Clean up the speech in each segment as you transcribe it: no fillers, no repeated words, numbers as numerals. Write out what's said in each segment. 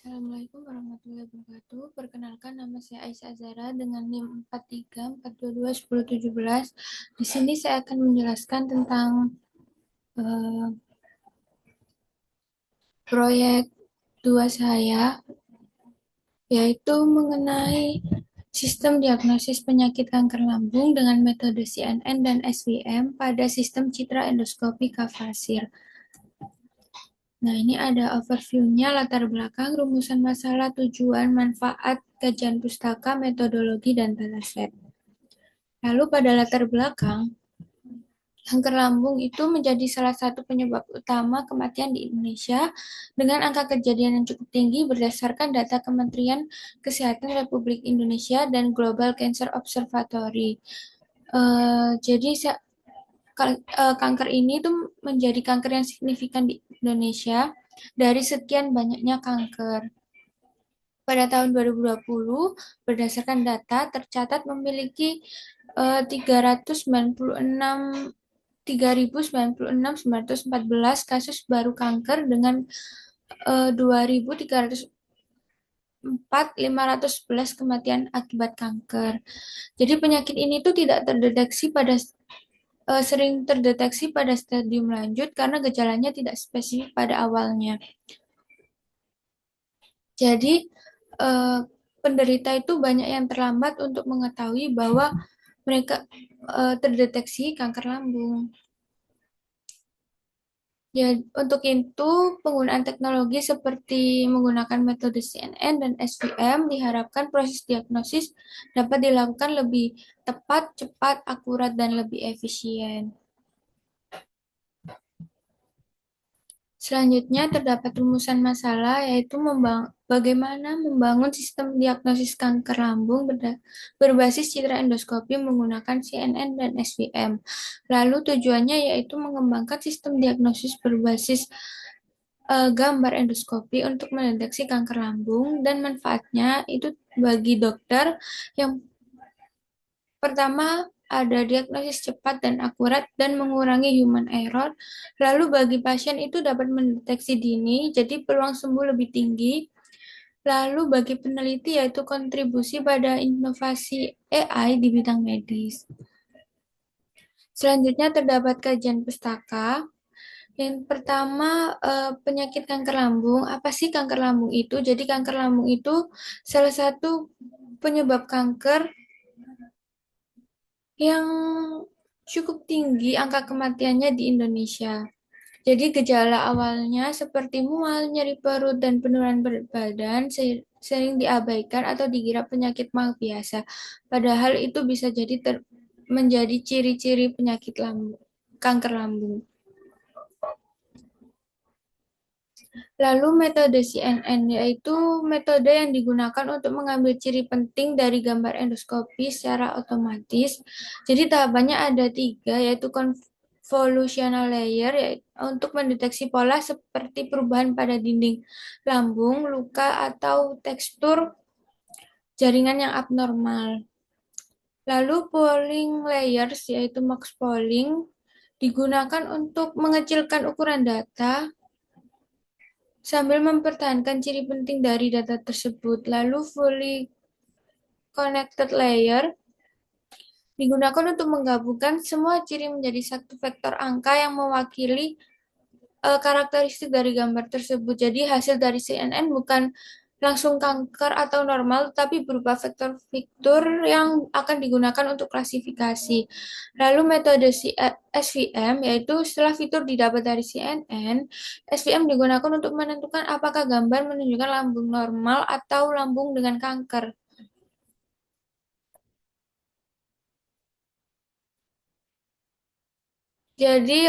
Assalamualaikum warahmatullahi wabarakatuh. Perkenalkan, nama saya Aisyah Azhara dengan NIM 43422117. Di sini saya akan menjelaskan tentang eh, proyek 2 saya, yaitu mengenai sistem diagnosis penyakit kanker lambung dengan metode CNN dan SVM pada sistem citra endoskopi Kavasir. Nah, ini ada overview-nya, latar belakang, rumusan masalah, tujuan, manfaat, kajian pustaka, metodologi, dan dataset. Lalu pada latar belakang, kanker lambung itu menjadi salah satu penyebab utama kematian di Indonesia dengan angka kejadian yang cukup tinggi berdasarkan data Kementerian Kesehatan Republik Indonesia dan Global Cancer Observatory. Jadi kanker ini tuh menjadi kanker yang signifikan di Indonesia dari sekian banyaknya kanker. Pada tahun 2020, berdasarkan data, tercatat memiliki 3.096.914 kasus baru kanker dengan 2.304.511 kematian akibat kanker. Jadi penyakit ini tuh tidak terdeteksi sering terdeteksi pada stadium lanjut karena gejalanya tidak spesifik pada awalnya. Jadi eh, penderita itu banyak yang terlambat untuk mengetahui bahwa mereka terdeteksi kanker lambung. Ya, untuk itu penggunaan teknologi seperti menggunakan metode CNN dan SVM diharapkan proses diagnosis dapat dilakukan lebih tepat, cepat, akurat, dan lebih efisien. Selanjutnya terdapat rumusan masalah yaitu bagaimana membangun sistem diagnosis kanker lambung berbasis citra endoskopi menggunakan CNN dan SVM. Lalu tujuannya yaitu mengembangkan sistem diagnosis berbasis gambar endoskopi untuk mendeteksi kanker lambung dan manfaatnya itu bagi dokter yang pertama ada diagnosis cepat dan akurat dan mengurangi human error. Lalu bagi pasien itu dapat mendeteksi dini, jadi peluang sembuh lebih tinggi. Lalu bagi peneliti yaitu kontribusi pada inovasi AI di bidang medis. Selanjutnya terdapat kajian pustaka. Yang pertama, penyakit kanker lambung. Apa sih kanker lambung itu? Jadi kanker lambung itu salah satu penyebab kanker yang cukup tinggi angka kematiannya di Indonesia. Jadi gejala awalnya seperti mual, nyeri perut, dan penurunan berat badan sering diabaikan atau dikira penyakit mah biasa. Padahal itu bisa jadi menjadi ciri-ciri penyakit kanker lambung. Lalu metode CNN yaitu metode yang digunakan untuk mengambil ciri penting dari gambar endoskopi secara otomatis. Jadi tahapannya ada 3, yaitu convolutional layer untuk mendeteksi pola seperti perubahan pada dinding lambung, luka, atau tekstur jaringan yang abnormal. Lalu polling layers yaitu max polling digunakan untuk mengecilkan ukuran data sambil mempertahankan ciri penting dari data tersebut. Lalu fully connected layer digunakan untuk menggabungkan semua ciri menjadi satu vektor angka yang mewakili karakteristik dari gambar tersebut. Jadi hasil dari CNN bukan langsung kanker atau normal, tapi berupa vektor fitur yang akan digunakan untuk klasifikasi. Lalu metode SVM, yaitu setelah fitur didapat dari CNN, SVM digunakan untuk menentukan apakah gambar menunjukkan lambung normal atau lambung dengan kanker. Jadi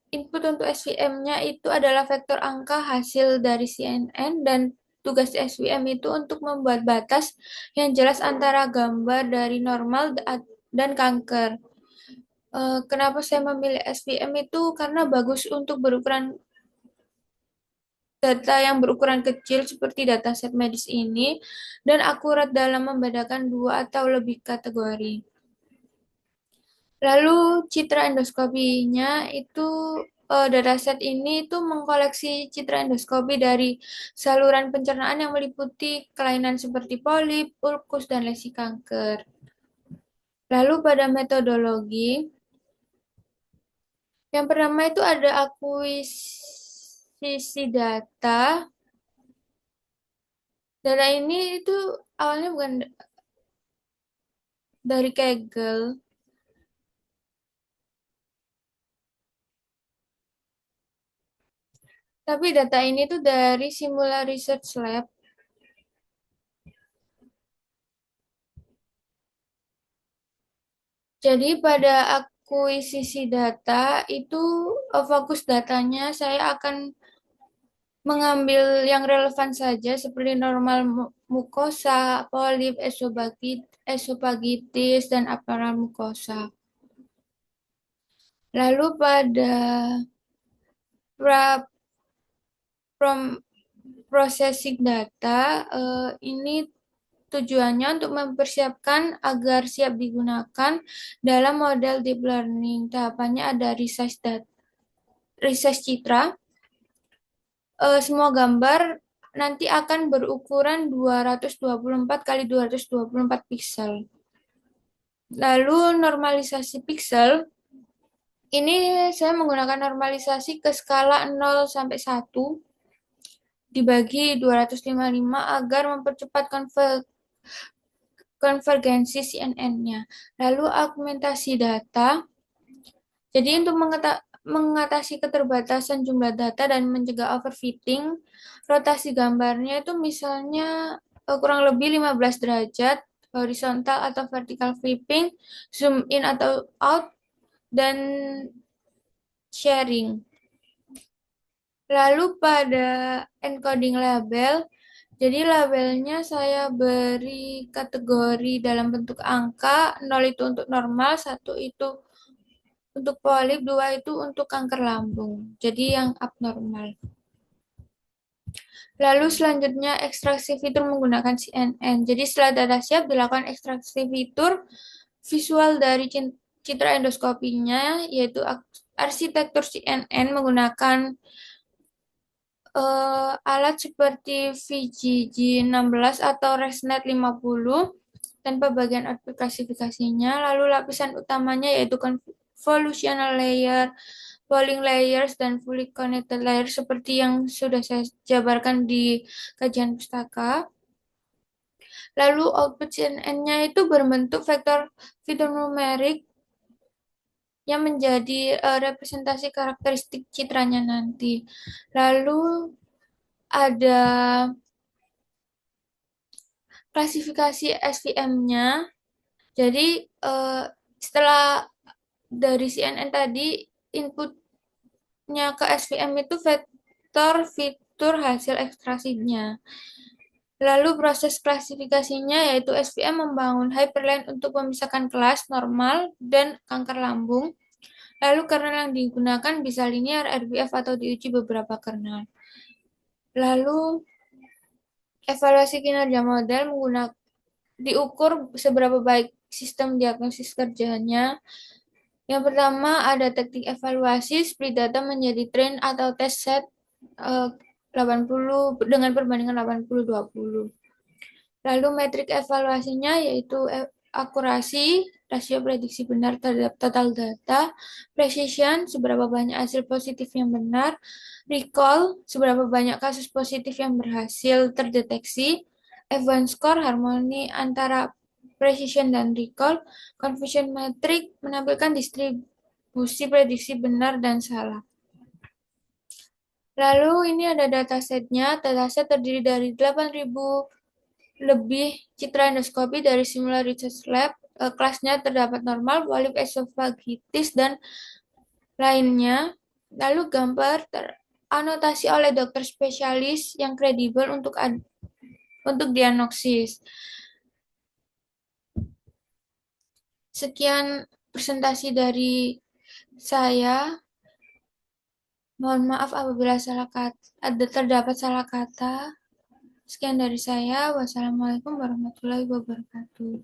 input untuk SVM-nya itu adalah vektor angka hasil dari CNN dan tugas SVM itu untuk membuat batas yang jelas antara gambar dari normal dan kanker. Kenapa saya memilih SVM itu karena bagus untuk berukuran data yang berukuran kecil seperti dataset medis ini dan akurat dalam membedakan 2 atau lebih kategori. Lalu citra endoskopinya itu dataset ini itu mengkoleksi citra endoskopi dari saluran pencernaan yang meliputi kelainan seperti polip, ulkus, dan lesi kanker. Lalu pada metodologi, yang pertama itu ada akuisisi data. Data ini itu awalnya bukan dari Kaggle, tapi data ini tuh dari Simula Research Lab. Jadi pada akuisisi data itu fokus datanya saya akan mengambil yang relevan saja seperti normal mukosa, polip, esofagitis, dan aparat mukosa. Lalu pada pra prom- processing data ini tujuannya untuk mempersiapkan agar siap digunakan dalam model deep learning. Tahapannya ada resize citra. Semua gambar nanti akan berukuran 224 kali 224 piksel. Lalu normalisasi piksel, ini saya menggunakan normalisasi ke skala 0 sampai 1 dibagi 255 agar mempercepat konvergensi CNN-nya. Lalu augmentasi data, jadi untuk mengatasi keterbatasan jumlah data dan mencegah overfitting, rotasi gambarnya itu misalnya kurang lebih 15 derajat, horizontal atau vertical flipping, zoom in atau out, dan sharing. Lalu pada encoding label, jadi labelnya saya beri kategori dalam bentuk angka, 0 itu untuk normal, 1 itu untuk polip, 2 itu untuk kanker lambung. Jadi yang abnormal. Lalu selanjutnya ekstraksi fitur menggunakan CNN. Jadi setelah data siap dilakukan ekstraksi fitur visual dari citra endoskopinya, yaitu arsitektur CNN menggunakan alat seperti VGG16 atau ResNet 50 tanpa bagian output klasifikasinya. Lalu lapisan utamanya yaitu convolutional layer, polling layers, dan fully connected layer seperti yang sudah saya jabarkan di kajian pustaka. Lalu output CNN-nya itu berbentuk vektor fitur numerik yang menjadi representasi karakteristik citranya nanti. Lalu ada klasifikasi SVM-nya. Jadi setelah dari CNN tadi inputnya ke SVM itu vektor fitur hasil ekstraksinya. Lalu proses klasifikasinya yaitu SVM membangun hyperlink untuk memisahkan kelas normal dan kanker lambung. Lalu kernel yang digunakan bisa linear, RBF, atau diuji beberapa kernel. Lalu evaluasi kinerja model menggunakan diukur seberapa baik sistem diagnosis kerjanya. Yang pertama ada teknik evaluasi, split data menjadi train atau test set 80 dengan perbandingan 80-20. Lalu metrik evaluasinya yaitu akurasi, rasio prediksi benar terhadap total data, precision, seberapa banyak hasil positif yang benar, recall, seberapa banyak kasus positif yang berhasil terdeteksi, Evans score, harmoni antara precision dan recall, confusion metric, menampilkan distribusi prediksi benar dan salah. Lalu ini ada datasetnya. Dataset terdiri dari 8.000 lebih citra endoskopi dari Simula Research Lab. Kelasnya terdapat normal, polip, esofagitis, dan lainnya. Lalu gambar teranotasi oleh dokter spesialis yang kredibel untuk diagnosis. Sekian presentasi dari saya. Mohon maaf apabila terdapat salah kata. Sekian dari saya. Wassalamualaikum warahmatullahi wabarakatuh.